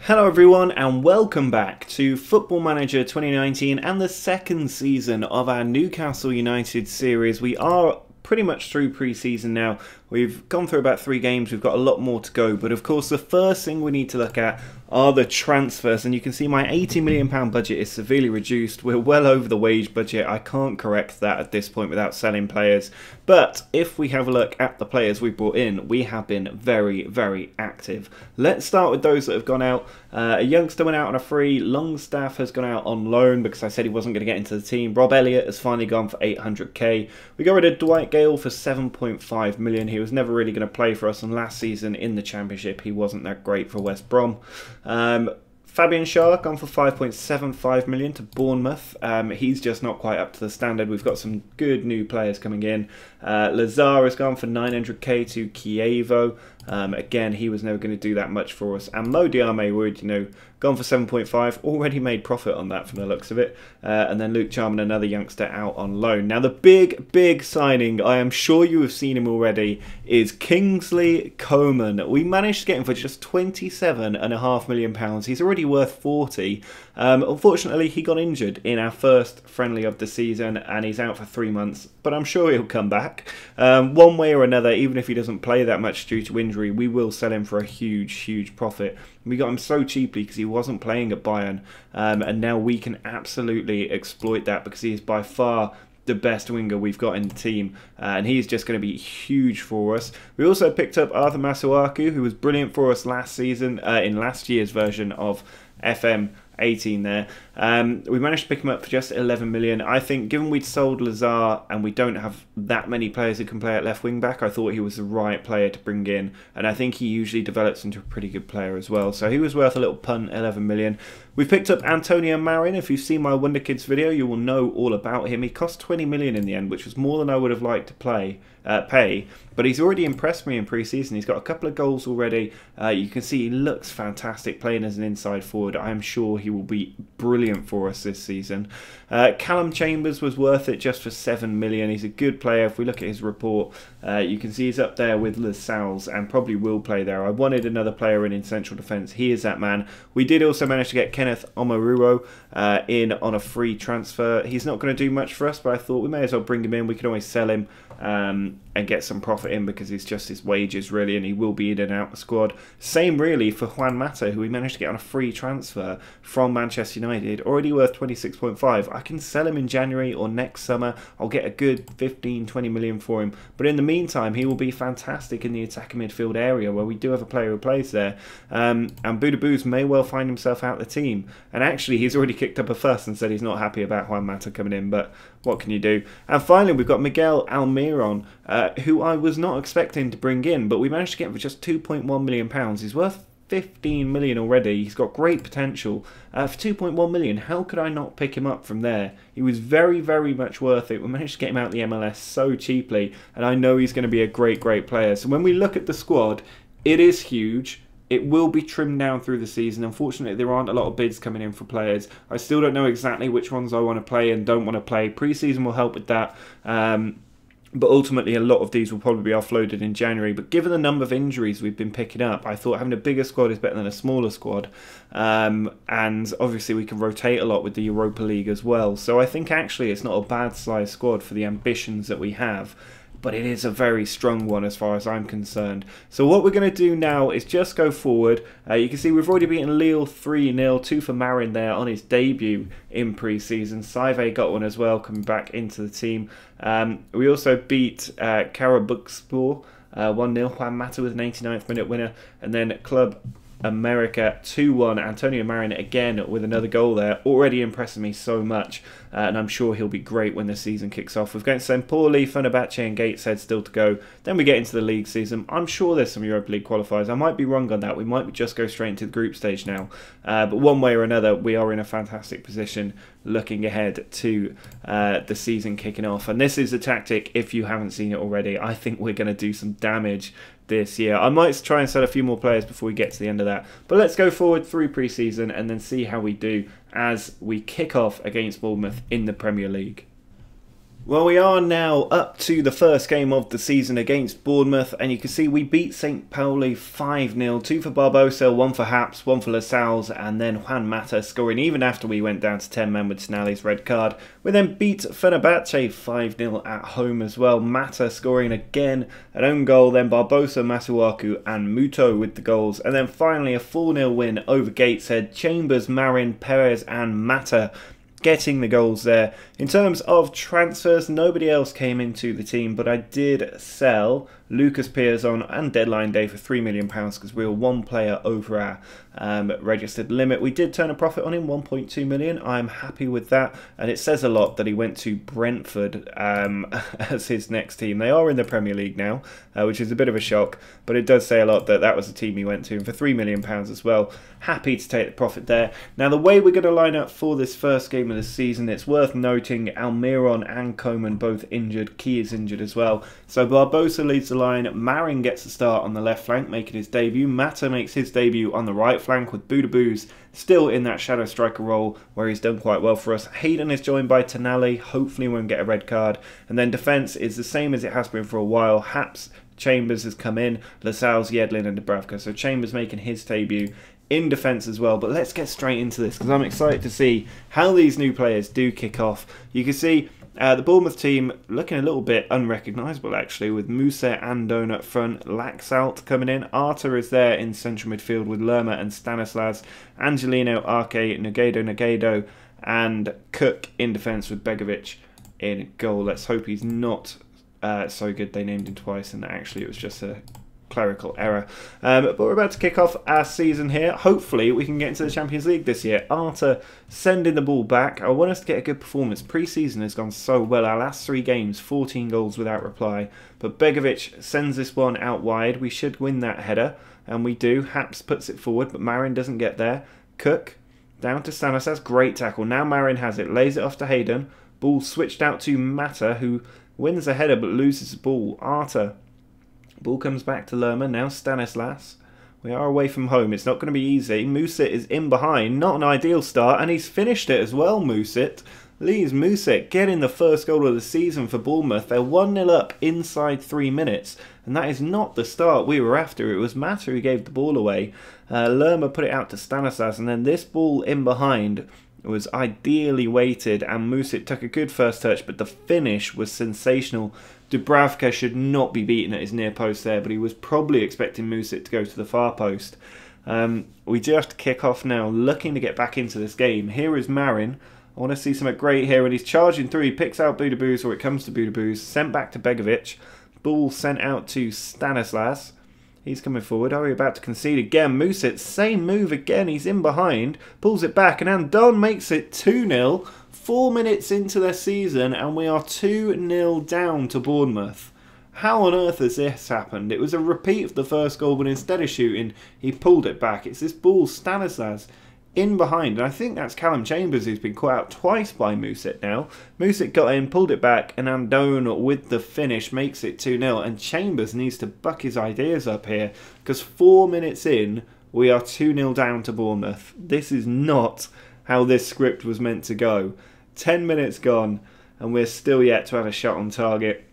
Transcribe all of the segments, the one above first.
Hello everyone and welcome back to Football Manager 2019 and the second season of our Newcastle United series. We are pretty much through pre-season now. We've gone through about 3 games, we've got a lot more to go, but of course the first thing we need to look at are the transfers, and you can see my £80 million budget is severely reduced. We're well over the wage budget. I can't correct that at this point without selling players, but if we have a look at the players we brought in, we have been very active. Let's start with those that have gone out. A youngster went out on a free, Longstaff has gone out on loan because I said he wasn't going to get into the team. Rob Elliott has finally gone for 800k. We got rid of Dwight Gale for 7.5 million. He was never really going to play for us, and last season in the Championship he wasn't that great for West Brom. Fabian Schär gone for 5.75 million to Bournemouth. He's just not quite up to the standard. We've got some good new players coming in. Lazar has gone for 900k to Kievo. Again, he was never going to do that much for us. And Mo Diame Wood, gone for 7.5. Already made profit on that from the looks of it. And then Luke Charman, another youngster, out on loan. Now, the big signing, I am sure you have seen him already, is Kingsley Coman. We managed to get him for just £27.5 million. He's already worth 40. Unfortunately, he got injured in our first friendly of the season, and he's out for 3 months. But I'm sure he'll come back. One way or another, even if he doesn't play that much due to injury, we will sell him for a huge profit. We got him so cheaply because he wasn't playing at Bayern, and now we can absolutely exploit that because he is by far the best winger we've got in the team, and he's just going to be huge for us. We also picked up Arthur Masuaku, who was brilliant for us last season in last year's version of FM18 there. We managed to pick him up for just 11 million. I think given we'd sold Lazar and we don't have that many players who can play at left wing back, I thought he was the right player to bring in, and I think he usually develops into a pretty good player as well. So he was worth a little punt, 11 million. We picked up Antonio Marin. If you've seen my Wonder Kids video, you will know all about him. He cost 20 million in the end, which was more than I would have liked to pay, but he's already impressed me in pre-season. He's got a couple of goals already. You can see he looks fantastic playing as an inside forward. I am sure he will be brilliant for us this season. Callum Chambers was worth it just for 7 million. He's a good player. If we look at his report, you can see he's up there with Lascelles and probably will play there. I wanted another player in central defence. He is that man. We did also manage to get Kenneth Omaruro in on a free transfer. He's not going to do much for us, but I thought we may as well bring him in. We can always sell him and get some profit in because it's just his wages really, and he will be in and out the squad. Same really for Juan Mata, who we managed to get on a free transfer from Manchester United, already worth 26.5. I can sell him in January or next summer. I'll get a good 15-20 million for him, but in the meantime he will be fantastic in the attacking midfield area where we do have a player who plays there, and Budabouz may well find himself out the team, and actually he's already kicked up a fuss and said he's not happy about Juan Mata coming in, but what can you do? And finally we've got Miguel Almiron, who I was not expecting to bring in, but we managed to get him for just £2.1 million. He's worth 15 million already. He's got great potential. For 2.1 million, how could I not pick him up from there? He was very much worth it. We managed to get him out of the MLS so cheaply, and I know he's going to be a great player. So when we look at the squad, it is huge. It will be trimmed down through the season. Unfortunately, there aren't a lot of bids coming in for players. I still don't know exactly which ones I want to play and don't want to play. Pre-season will help with that. But ultimately, a lot of these will probably be offloaded in January. But given the number of injuries we've been picking up, I thought having a bigger squad is better than a smaller squad. And obviously, we can rotate a lot with the Europa League as well. So I think actually it's not a bad size squad for the ambitions that we have. But it is a very strong one as far as I'm concerned. So what we're going to do now is just go forward. You can see we've already beaten Lille 3-0, 2 for Marin there on his debut in pre-season. Saive got one as well, coming back into the team. We also beat Karabukspor 1-0, Juan Mata with an 89th minute winner. And then Club America 2-1. Antonio Marin again with another goal there, already impressing me so much, and I'm sure he'll be great when the season kicks off. We've got St. Pauli, Fenerbahce and Gateshead still to go. Then we get into the league season. I'm sure there's some Europa League qualifiers. I might be wrong on that. We might just go straight into the group stage now, but one way or another we are in a fantastic position looking ahead to the season kicking off. And this is a tactic, if you haven't seen it already. I think we're going to do some damage this year. I might try and sell a few more players before we get to the end of that, but let's go forward through pre-season and then see how we do as we kick off against Bournemouth in the Premier League. Well, we are now up to the first game of the season against Bournemouth, and you can see we beat St. Pauli 5-0, 2 for Barbosa, 1 for Haps, 1 for Lascelles, and then Juan Mata scoring even after we went down to 10 men with Tonali's red card. We then beat Fenerbahce 5-0 at home as well, Mata scoring again an own goal, then Barbosa, Masuaku and Muto with the goals, and then finally a 4-0 win over Gateshead, Chambers, Marin, Perez and Mata getting the goals there. In terms of transfers, nobody else came into the team, but I did sell Lucas Piers on deadline day for £3 million because we were one player over our registered limit. We did turn a profit on him, 1.2 million. I'm happy with that, and it says a lot that he went to Brentford as his next team. They are in the Premier League now, which is a bit of a shock, but it does say a lot that that was the team he went to, and for £3 million as well. Happy to take the profit there. Now, the way we're going to line up for this first game of the season, it's worth noting Almiron and Coman both injured. Key is injured as well. So Barbosa leads the line. Marin gets the start on the left flank, making his debut. Mata makes his debut on the right flank with Boudebouz still in that shadow striker role where he's done quite well for us. Hayden is joined by Tonali. Hopefully won't get a red card. And then defence is the same as it has been for a while. Haps, Chambers has come in. Lascelles, Yedlin and Dubravka. So Chambers making his debut in defence as well. But let's get straight into this because I'm excited to see how these new players do kick off. You can see the Bournemouth team looking a little bit unrecognisable actually, with Musa and Andone up front, Laxalt coming in, Arta is there in central midfield with Lerma and Stanislas, Angelino, Arke, Negado and Cook in defence with Begovic in goal. Let's hope he's not so good they named him twice and actually it was just a clerical error. But we're about to kick off our season here. Hopefully we can get into the Champions League this year. Arta sending the ball back. I want us to get a good performance. Pre-season has gone so well. Our last 3 games, 14 goals without reply. But Begovic sends this one out wide. We should win that header, and we do. Haps puts it forward, but Marin doesn't get there. Cook down to Stanislas. Great tackle. Now Marin has it. Lays it off to Hayden. Ball switched out to Mata, who wins the header but loses the ball. Arta. Ball comes back to Lerma, now Stanislas. We are away from home, it's not going to be easy. Musit is in behind, not an ideal start, and he's finished it as well, Musit. Leaves Musit getting the first goal of the season for Bournemouth. They're 1-0 up inside 3 minutes, and that is not the start we were after. It was Mata who gave the ball away. Lerma put it out to Stanislas, and then this ball in behind was ideally weighted, and Musit took a good first touch, but the finish was sensational. Dubravka should not be beaten at his near post there, but he was probably expecting Musit to go to the far post. We do have to kick off now, looking to get back into this game. Here is Marin. I want to see something great here, and he's charging through. He picks out Boudebouz, or it comes to Boudebouz, sent back to Begovic. Ball sent out to Stanislas. He's coming forward. Are we about to concede again? Musit, same move again. He's in behind. Pulls it back. And Andone makes it 2-0. 4 minutes into their season. And we are 2-0 down to Bournemouth. How on earth has this happened? It was a repeat of the first goal. But instead of shooting, he pulled it back. It's this ball, Stanislas, in behind, and I think that's Callum Chambers who's been caught out twice by Musit now. Musit got in, pulled it back, and Andone with the finish makes it 2-0, and Chambers needs to buck his ideas up here, because 4 minutes in, we are 2-0 down to Bournemouth. This is not how this script was meant to go. 10 minutes gone, and we're still yet to have a shot on target.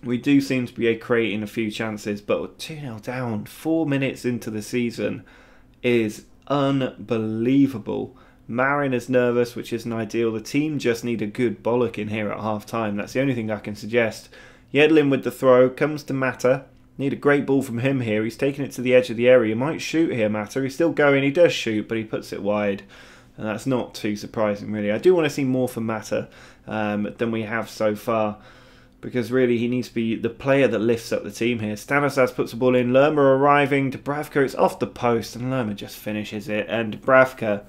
We do seem to be creating a few chances, but 2-0 down, 4 minutes into the season is unbelievable. Marin is nervous, which isn't ideal. The team just need a good bollock in here at half time. That's the only thing I can suggest. Yedlin with the throw, comes to Mata. Need a great ball from him here. He's taking it to the edge of the area. He might shoot here, Mata. He's still going. He does shoot, but he puts it wide. And that's not too surprising, really. I do want to see more from Mata than we have so far, because really he needs to be the player that lifts up the team here. Stanislas puts the ball in, Lerma arriving, Dubravka, it's off the post, and Lerma just finishes it. And Dubravka,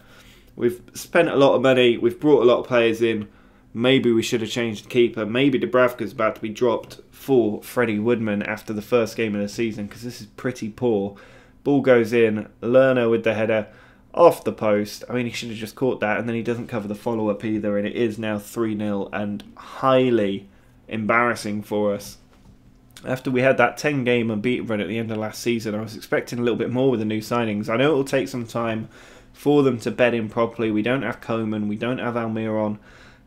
we've spent a lot of money, we've brought a lot of players in, maybe we should have changed the keeper, maybe Dubravka's about to be dropped for Freddie Woodman after the first game of the season, because this is pretty poor. Ball goes in, Lerner with the header, off the post. I mean, he should have just caught that, and then he doesn't cover the follow-up either, and it is now 3-0, and highly embarrassing for us. After we had that 10-game unbeaten run at the end of last season, I was expecting a little bit more with the new signings. I know it will take some time for them to bed in properly. We don't have Coman, we don't have Almiron,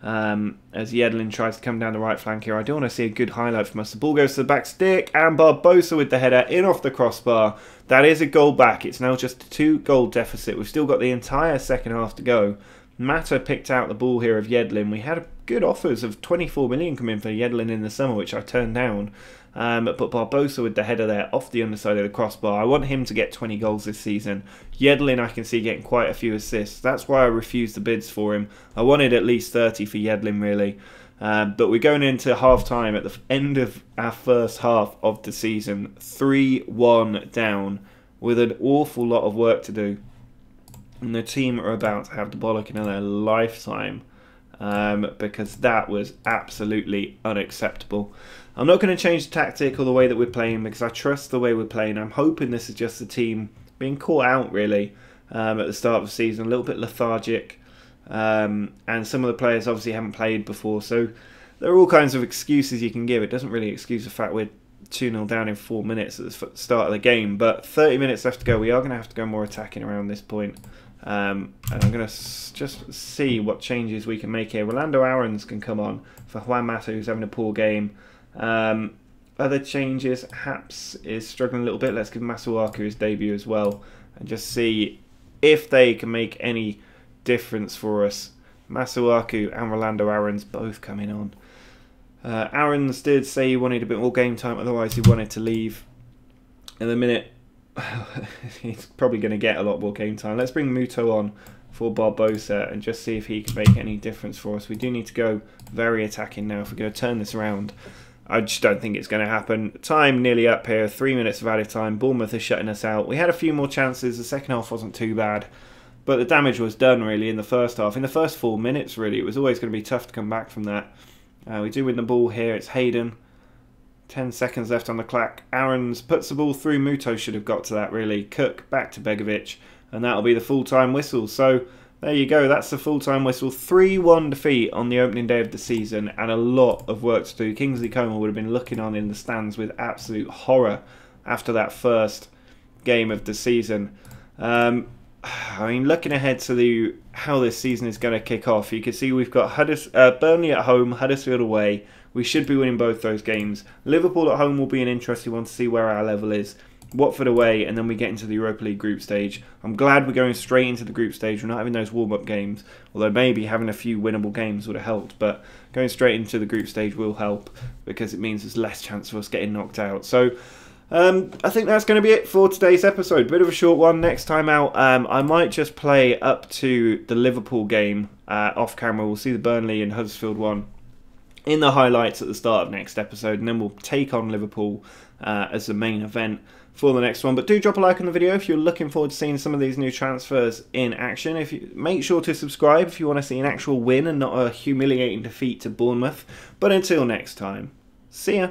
as Yedlin tries to come down the right flank here. I do want to see a good highlight from us. The ball goes to the back stick, and Barbosa with the header in off the crossbar. That is a goal back. It's now just a 2-goal deficit. We've still got the entire second half to go. Mata picked out the ball here of Yedlin. We had good offers of 24 million come in for Yedlin in the summer, which I turned down. But Barbosa with the header there off the underside of the crossbar. I want him to get 20 goals this season. Yedlin I can see getting quite a few assists. That's why I refused the bids for him. I wanted at least 30 for Yedlin really. But we're going into half-time at the end of our first half of the season. 3-1 down with an awful lot of work to do. And the team are about to have the bollocking of their lifetime. Because that was absolutely unacceptable. I'm not going to change the tactic or the way that we're playing because I trust the way we're playing. I'm hoping this is just the team being caught out really at the start of the season, a little bit lethargic, and some of the players obviously haven't played before, so there are all kinds of excuses you can give. It doesn't really excuse the fact we're 2-0 down in 4 minutes at the start of the game, but 30 minutes left to go. We are going to have to go more attacking around this point. And I'm going to just see what changes we can make here. Rolando Aarons can come on for Juan Mata, who's having a poor game. Other changes, Haps is struggling a little bit. Let's give Masuaku his debut as well and just see if they can make any difference for us. Masuaku and Rolando Aarons both coming on. Aarons did say he wanted a bit more game time, otherwise he wanted to leave. In the minute, he's probably going to get a lot more game time. Let's bring Muto on for Barbosa and just see if he can make any difference for us. We do need to go very attacking now if we're going to turn this around. I just don't think it's going to happen. Time nearly up here, 3 minutes of added time. Bournemouth is shutting us out. We had a few more chances. The second half wasn't too bad, but the damage was done really in the first half. In the first 4 minutes really, it was always going to be tough to come back from that. We do win the ball here. It's Hayden. 10 seconds left on the clock. Aarons puts the ball through. Muto should have got to that really. Cook back to Begovic, and that'll be the full-time whistle. So there you go. That's the full-time whistle. 3-1 defeat on the opening day of the season, and a lot of work to do. Kingsley Coman would have been looking on in the stands with absolute horror after that first game of the season. I mean, looking ahead to how this season is going to kick off, you can see we've got Burnley at home, Huddersfield away. We should be winning both those games. Liverpool at home will be an interesting one to see where our level is. Watford away, and then we get into the Europa League group stage. I'm glad we're going straight into the group stage. We're not having those warm-up games, although maybe having a few winnable games would have helped. But going straight into the group stage will help because it means there's less chance of us getting knocked out. So I think that's going to be it for today's episode. Bit of a short one. Next time out, I might just play up to the Liverpool game off camera. We'll see the Burnley and Huddersfield one in the highlights at the start of next episode, and then we'll take on Liverpool as the main event for the next one. But do drop a like on the video if you're looking forward to seeing some of these new transfers in action. If you make sure to subscribe if you want to see an actual win and not a humiliating defeat to Bournemouth. But until next time, see ya.